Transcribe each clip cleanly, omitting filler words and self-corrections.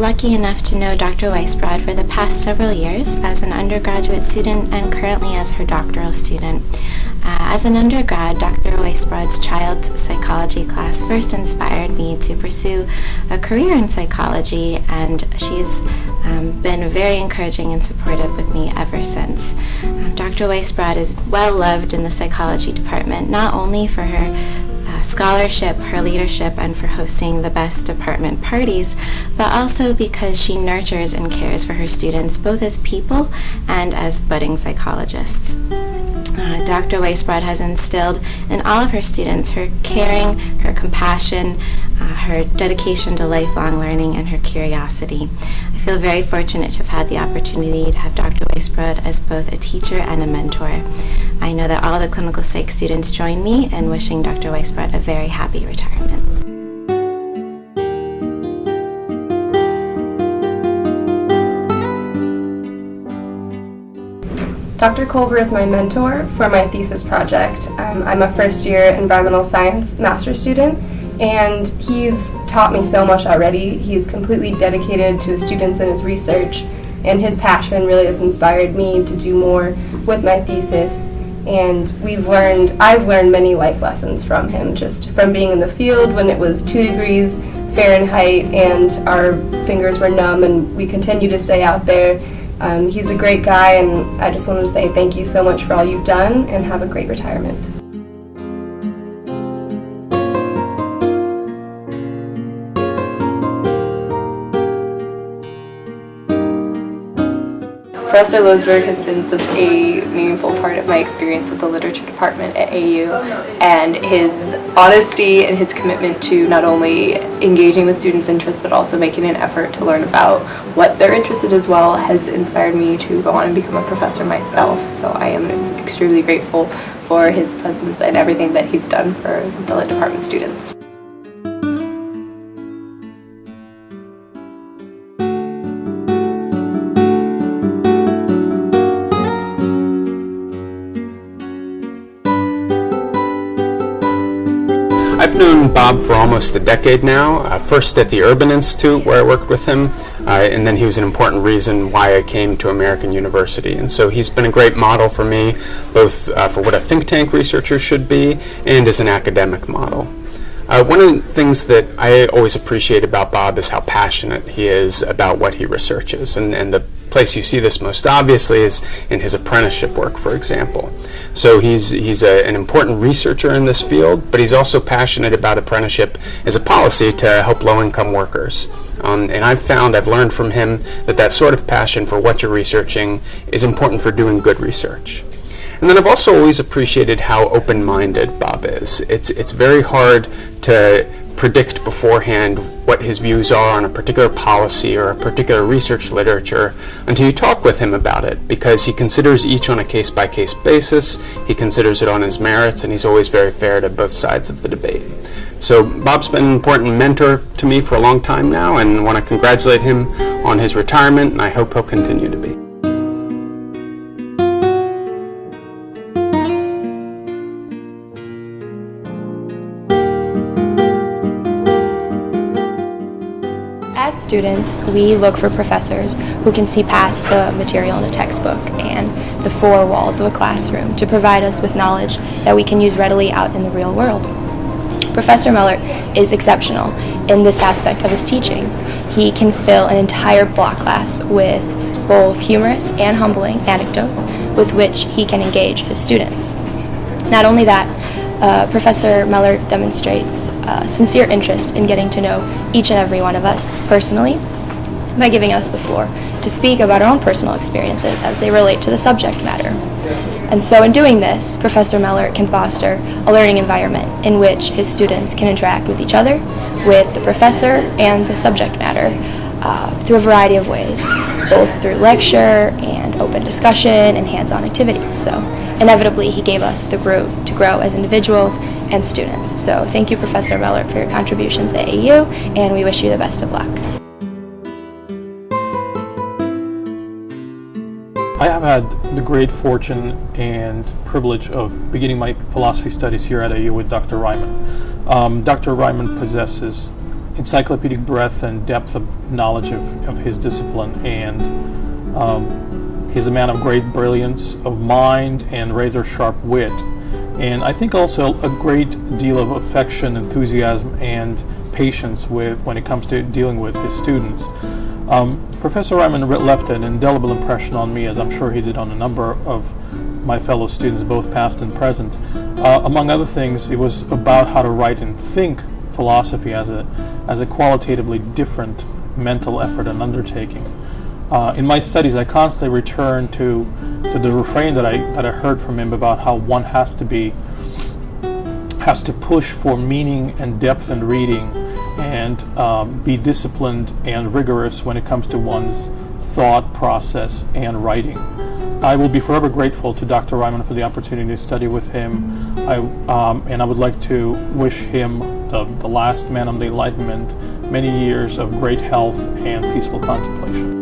lucky enough to know Dr. Weisbrod for the past several years as an undergraduate student and currently as her doctoral student. As an undergrad, Dr. Weisbrod's child psychology class first inspired me to pursue a career in psychology, and she's been very encouraging and supportive with me ever since. Dr. Weisbrod is well loved in the psychology department, not only for her scholarship, her leadership, and for hosting the best department parties, but also because she nurtures and cares for her students both as people and as budding psychologists. Dr. Weisbrod has instilled in all of her students her caring, her compassion, her dedication to lifelong learning, and her curiosity. I feel very fortunate to have had the opportunity to have Dr. Weisbrod as both a teacher and a mentor. I know that all the clinical psych students join me in wishing Dr. Weisbrod a very happy retirement. Dr. Culver is my mentor for my thesis project. I'm a first-year environmental science master's student, and he's taught me so much already. He's completely dedicated to his students and his research, and his passion really has inspired me to do more with my thesis. And I've learned many life lessons from him, just from being in the field when it was 2 degrees Fahrenheit and our fingers were numb and we continue to stay out there. He's a great guy, and I just wanted to say thank you so much for all you've done, and have a great retirement. Professor Losberg has been such a meaningful part of my experience with the literature department at AU, and his honesty and his commitment to not only engaging with students' interests but also making an effort to learn about what they're interested in as well has inspired me to go on and become a professor myself. So I am extremely grateful for his presence and everything that he's done for the lit department students. I've known Bob for almost a decade now, first at the Urban Institute where I worked with him, and then he was an important reason why I came to American University. And so he's been a great model for me, both for what a think tank researcher should be and as an academic model. One of the things that I always appreciate about Bob is how passionate he is about what he researches, and the place you see this most obviously is in his apprenticeship work, for example. So he's an important researcher in this field, but he's also passionate about apprenticeship as a policy to help low-income workers. And I've learned from him that sort of passion for what you're researching is important for doing good research. And then I've also always appreciated how open-minded Bob is. It's very hard to predict beforehand what his views are on a particular policy or a particular research literature until you talk with him about it, because he considers each on a case-by-case basis, he considers it on his merits, and he's always very fair to both sides of the debate. So Bob's been an important mentor to me for a long time now, and I want to congratulate him on his retirement, and I hope he'll continue to be. As students, we look for professors who can see past the material in a textbook and the four walls of a classroom to provide us with knowledge that we can use readily out in the real world. Professor Mellert is exceptional in this aspect of his teaching. He can fill an entire block class with both humorous and humbling anecdotes with which he can engage his students. Not only that, Professor Mellert demonstrates sincere interest in getting to know each and every one of us personally by giving us the floor to speak about our own personal experiences as they relate to the subject matter. And so in doing this, Professor Mellert can foster a learning environment in which his students can interact with each other, with the professor, and the subject matter through a variety of ways, both through lecture and open discussion and hands-on activities. So inevitably, he gave us the route to grow as individuals and students. So thank you, Professor Mellert, for your contributions at AU, and we wish you the best of luck. I have had the great fortune and privilege of beginning my philosophy studies here at AU with Dr. Ryman. Dr. Ryman possesses encyclopedic breadth and depth of knowledge of his discipline, and he's a man of great brilliance of mind and razor-sharp wit. And I think also a great deal of affection, enthusiasm, and patience when it comes to dealing with his students. Professor Ryman left an indelible impression on me, as I'm sure he did on a number of my fellow students, both past and present. Among other things, it was about how to write and think philosophy as a qualitatively different mental effort and undertaking. In my studies, I constantly return to the refrain that I heard from him about how one has to push for meaning and depth in reading, and be disciplined and rigorous when it comes to one's thought process and writing. I will be forever grateful to Dr. Ryman for the opportunity to study with him, and I would like to wish him, the last man of the Enlightenment, many years of great health and peaceful contemplation.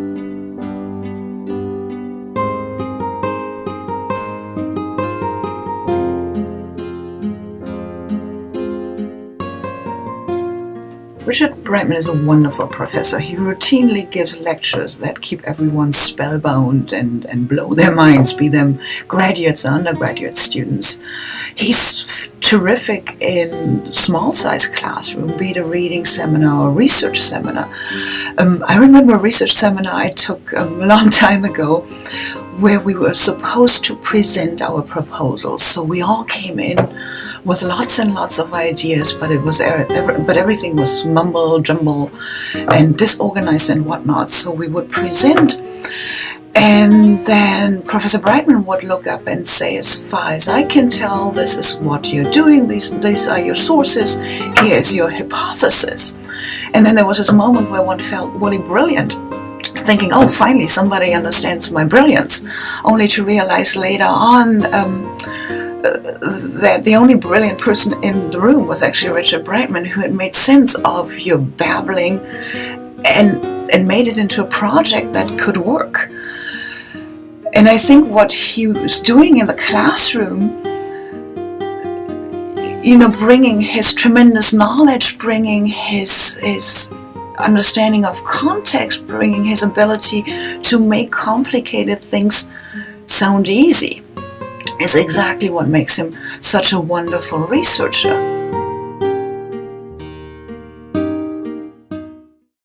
Richard Brightman is a wonderful professor. He routinely gives lectures that keep everyone spellbound and blow their minds, be them graduates or undergraduate students. He's terrific in small-sized classroom, be it a reading seminar or research seminar. I remember a research seminar I took a long time ago where we were supposed to present our proposals. So we all came in with lots and lots of ideas, but everything was mumble jumble and disorganized and whatnot. So we would present, and then Professor Brightman would look up and say, as far as I can tell, this is what you're doing, these are your sources, here is your hypothesis. And then there was this moment where one felt really brilliant, thinking, oh, finally somebody understands my brilliance, only to realize later on that the only brilliant person in the room was actually Richard Brightman, who had made sense of your babbling and made it into a project that could work. And I think what he was doing in the classroom, bringing his tremendous knowledge, bringing his understanding of context, bringing his ability to make complicated things sound easy, is exactly what makes him such a wonderful researcher.